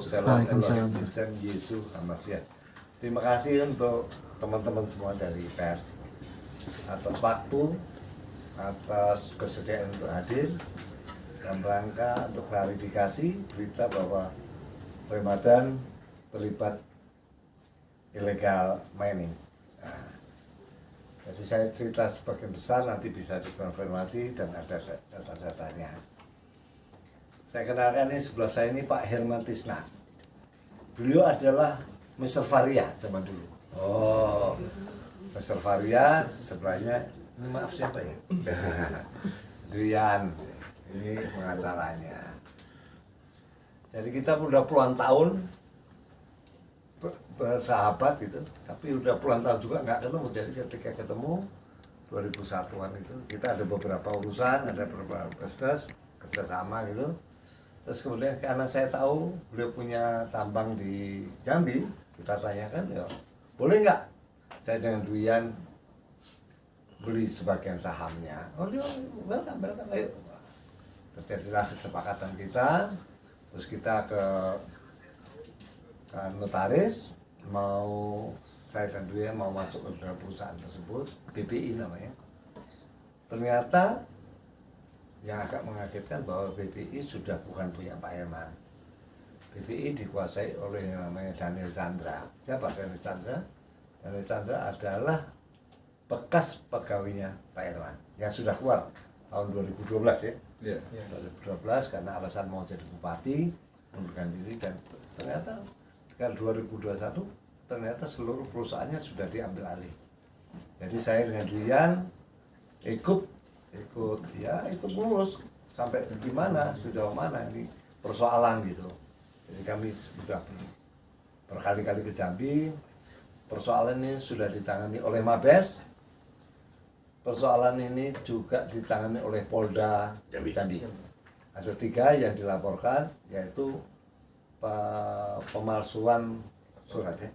Shalom Elohim Tuhan Yesus Hamasiah. Terima kasih untuk teman-teman semua dari pers atas waktu, atas kesediaan untuk hadir dalam rangka untuk klarifikasi berita bahwa Ramadan terlibat illegal mining. Nah, jadi saya cerita sebagian besar, nanti bisa dikonfirmasi dan ada data-datanya. Saya kenalkan ini sebelah saya ini Pak Herman Tisna. Beliau adalah Mr. Varia zaman dulu. Oh, Mr. Varia, sebelahnya, ini maaf siapa ya? Duyan, ini pengacaranya. Jadi kita udah puluhan tahun bersahabat gitu, tapi udah puluhan tahun juga nggak ketemu. Jadi ketika ketemu 2001-an itu, kita ada beberapa urusan, ada beberapa bisnis kerjasama gitu. Terus kemudian karena saya tahu beliau punya tambang di Jambi, kita tanyakan, ya boleh nggak saya dengan Duyan beli sebagian sahamnya? Oh dia welcome, ayo. Terjadilah kesepakatan kita, terus kita ke notaris, mau saya dan Duyan mau masuk ke dalam perusahaan tersebut, BPI namanya. Ternyata yang agak mengagetkan bahwa BPI sudah bukan punya Pak Herman. BPI dikuasai oleh yang namanya Daniel Chandra. Siapa Daniel Chandra? Daniel Chandra adalah bekas pegawainya Pak Herman yang sudah keluar tahun 2012 ya. Yeah. 2012 karena alasan mau jadi bupati, mengundurkan diri, dan ternyata ketika 2021 ternyata seluruh perusahaannya sudah diambil alih. Jadi saya dengan Duyan ikut ngurus sampai gimana, sejauh mana ini persoalan gitu. Jadi kami sudah berkali-kali ke Jambi. Persoalan ini sudah ditangani oleh Mabes. Persoalan ini juga ditangani oleh Polda Jambi. Ada 3 yang dilaporkan, yaitu pemalsuan surat ya.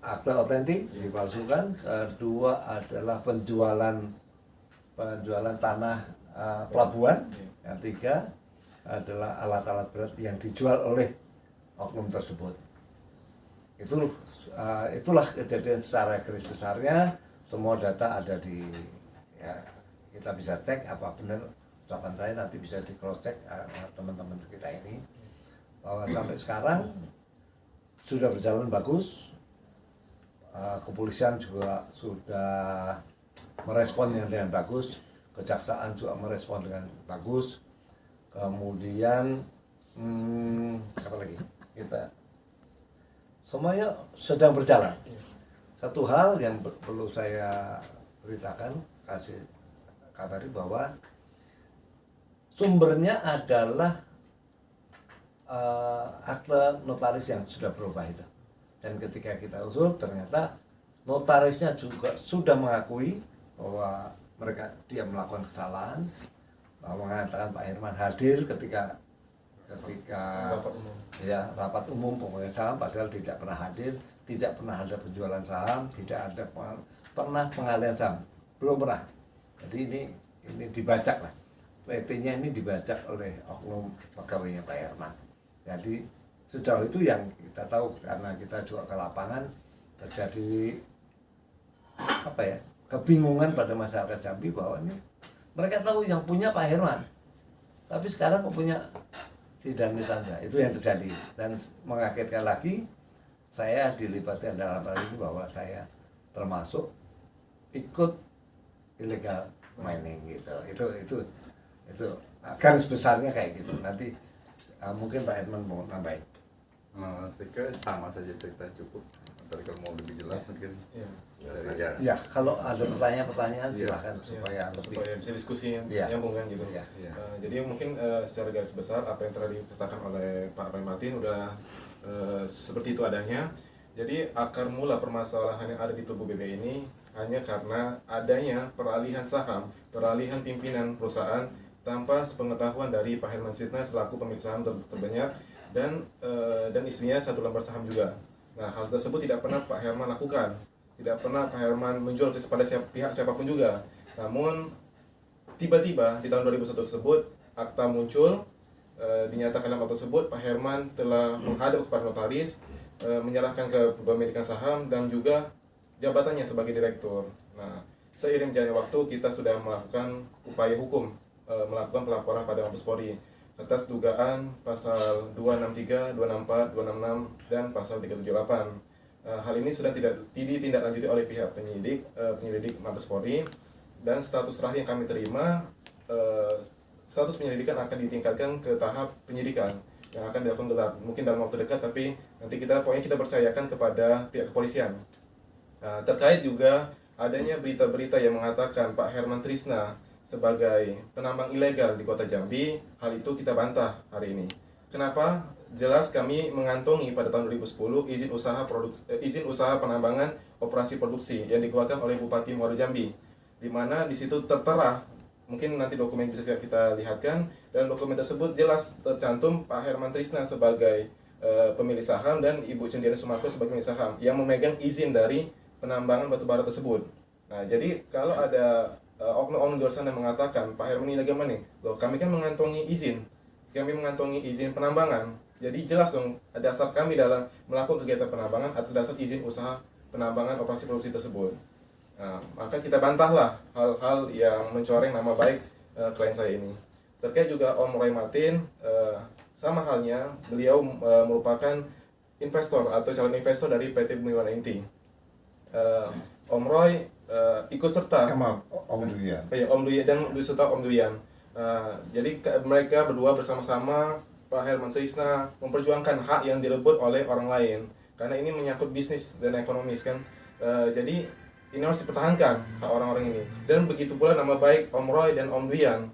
Akta otentik dipalsukan. Kedua adalah penjualan tanah pelabuhan. Yang 3 adalah alat-alat berat yang dijual oleh oknum tersebut. Itulah kejadian secara garis besarnya. Semua data ada di, ya, kita bisa cek apa benar ucapan saya, nanti bisa di cross check teman-teman kita ini, bahwa sampai sekarang sudah berjalan bagus. Kepolisian juga sudah merespon dengan bagus, kejaksaan juga merespon dengan bagus. Kemudian apa lagi, kita semuanya sedang berjalan. Satu hal yang perlu saya beritakan, kasih kabari, bahwa sumbernya adalah akte notaris yang sudah berubah itu. Dan ketika kita usut, ternyata notarisnya juga sudah mengakui bahwa dia melakukan kesalahan, bahwa mengatakan Pak Herman hadir ketika rapat umum pemegang saham, padahal tidak pernah hadir, tidak pernah ada penjualan saham, tidak ada pernah pengalihan saham, belum pernah. Jadi ini dibajak lah, PT-nya ini dibajak oleh oknum pegawainya Pak Herman. Jadi sejauh itu yang kita tahu, karena kita juga ke lapangan, terjadi kebingungan pada masyarakat Jambi bahwa ini mereka tahu yang punya Pak Herman, tapi sekarang kok punya si Daniel Chandra. Itu yang terjadi, dan mengagetkan lagi, saya dilibatkan dalam hal ini bahwa saya termasuk ikut illegal mining gitu. Itu garis besarnya kayak gitu. Nanti mungkin Pak Herman mau nambahin. Saya kira sama saja cerita cukup. Tapi kalau mau lebih jelas mungkin ya, kalau ada pertanyaan silahkan, supaya bisa diskusi nyambung kan gitu. Jadi mungkin secara garis besar apa yang telah dikatakan oleh Pak Roy Martin udah seperti itu adanya. Jadi akar mula permasalahan yang ada di tubuh BB ini hanya karena adanya peralihan saham, peralihan pimpinan perusahaan tanpa sepengetahuan dari Pak Herman Tisna selaku pemilik saham terbanyak dan istrinya 1 lembar saham juga. Nah, hal tersebut tidak pernah Pak Herman lakukan, tidak pernah Pak Herman menjual kepada pihak siapapun juga. Namun tiba-tiba di tahun 2001 tersebut akta muncul dinyatakan dalam hal tersebut Pak Herman telah menghadap kepada notaris, menyerahkan kepemilikan saham dan juga jabatannya sebagai direktur. Nah, seiring jalannya waktu kita sudah melakukan upaya hukum, melakukan pelaporan pada Mabes Polri atas dugaan pasal 263, 264, 266 dan pasal 378. Hal ini sedang ditindaklanjuti oleh pihak penyelidik Mabes Polri, dan status terakhir yang kami terima, status penyelidikan akan ditingkatkan ke tahap penyidikan yang akan dilakukan gelar mungkin dalam waktu dekat, tapi nanti kita percayakan kepada pihak kepolisian. Terkait juga adanya berita-berita yang mengatakan Pak Herman Trisna sebagai penambang ilegal di Kota Jambi, hal itu kita bantah hari ini. Kenapa? Jelas kami mengantongi pada tahun 2010 izin usaha penambangan operasi produksi yang dikeluarkan oleh Bupati Muaro Jambi, di mana di situ tertera, mungkin nanti dokumen bisa kita lihatkan, dan dokumen tersebut jelas tercantum Pak Herman Trisna sebagai pemilik saham dan Ibu Cendiana Sumarko sebagai pemilik saham yang memegang izin dari penambangan batubara tersebut. Nah, jadi kalau ada oknum-oknum di luar sana mengatakan Pak Herman ini bagaimana nih? Loh, kami kan mengantongi izin. Kami mengantongi izin penambangan. Jadi jelas dong dasar kami dalam melakukan kegiatan penambangan atas dasar izin usaha penambangan operasi produksi tersebut. Nah, maka kita bantahlah hal-hal yang mencoreng nama baik klien saya ini. Terkait juga Om Roy Martin, sama halnya beliau merupakan investor atau calon investor dari PT Bumi Warna Inti. Om Roy ikut serta Om Duyan. Om Duyan dan beserta Om Duyan. Jadi mereka berdua bersama-sama Pak Herman Trisna memperjuangkan hak yang direbut oleh orang lain, karena ini menyangkut bisnis dan ekonomis kan. Jadi ini harus dipertahankan hak orang-orang ini, dan begitu pula nama baik Om Roy dan Om Duyan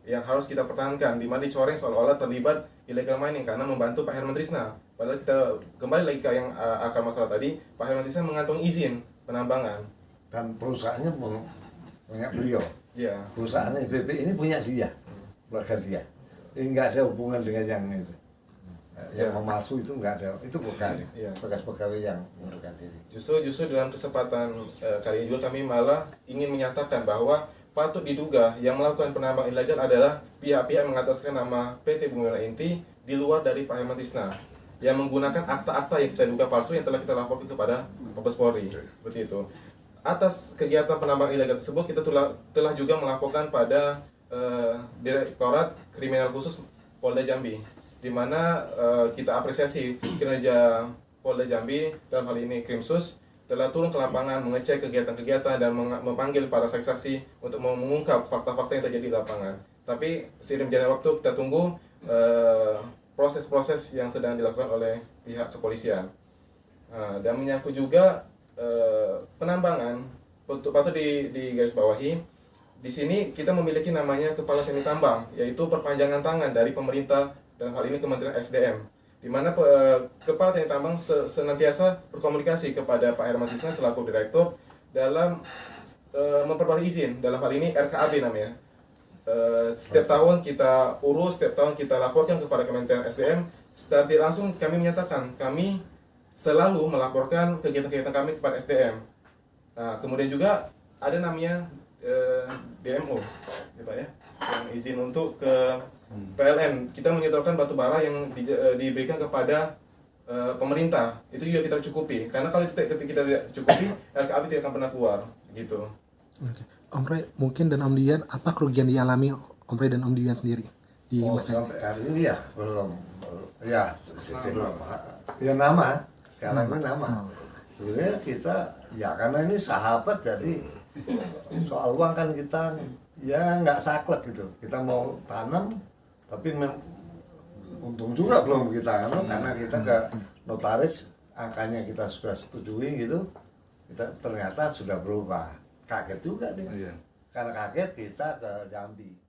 yang harus kita pertahankan, di mana dicoreng seolah-olah terlibat illegal mining karena membantu Pak Herman Trisna. Padahal kita kembali lagi ke yang akar masalah tadi, Pak Herman Trisna mengantongi izin penambangan Dan perusahaannya punya beliau. ya. Perusahaan IBB ini punya dia, keluarga dia. Ini nggak ada hubungan dengan yang itu. Yang memalsu itu nggak ada, itu bukan bekas pegawai yang mengundurkan diri. Justru dalam kesempatan kali ini juga kami malah ingin menyatakan bahwa patut diduga yang melakukan penambang ilegal adalah pihak-pihak yang mengataskan nama PT Bumi Warna Inti di luar dari Pak Herman Trisna, yang menggunakan akta-akta yang kita duga palsu yang telah kita laporkan kepada Mabes Polri. Seperti itu. Atas kegiatan penambang ilegal tersebut kita telah juga melaporkan pada Direktorat Kriminal Khusus Polda Jambi, di mana kita apresiasi kinerja Polda Jambi dalam hal ini Krimsus telah turun ke lapangan mengecek kegiatan-kegiatan dan memanggil para saksi-saksi untuk mengungkap fakta-fakta yang terjadi di lapangan. Tapi seiring berjalannya waktu kita tunggu proses-proses yang sedang dilakukan oleh pihak kepolisian. Dan menyangkut juga penambangan, patut digarisbawahi. Di sini kita memiliki namanya Kepala Teknik Tambang, yaitu perpanjangan tangan dari pemerintah, dalam hal ini Kementerian SDM, di mana Kepala Teknik Tambang senantiasa berkomunikasi kepada Pak Herman Trisna selaku direktur dalam memperbarui izin, dalam hal ini RKAB namanya. Setiap tahun kita urus, setiap tahun kita laporkan kepada Kementerian SDM. Secara tidak langsung kami menyatakan kami selalu melaporkan kegiatan-kegiatan kami kepada SDM. Nah, kemudian juga ada namanya DMO, gitu ya, yang izin untuk ke PLN. Kita menyetorkan batu bara yang diberikan kepada pemerintah, itu juga kita cukupi. Karena kalau kita tidak cukupi, LKAB tidak akan pernah keluar, gitu. Oke. Om Roy, mungkin dan Om Dian, apa kerugian dialami Om Roy dan Om Dian sendiri di masa sampai hari ini ya belum. Ya, belum. Ya nama, karena ini nama. Sebenarnya kita ya karena ini sahabat, jadi soal uang kan kita ya nggak saklek gitu. Kita mau tanam tapi untung juga belum kita karena kita ke notaris angkanya kita sudah setujui gitu, kita ternyata sudah berubah. Kaget juga deh. Karena kaget kita ke Jambi.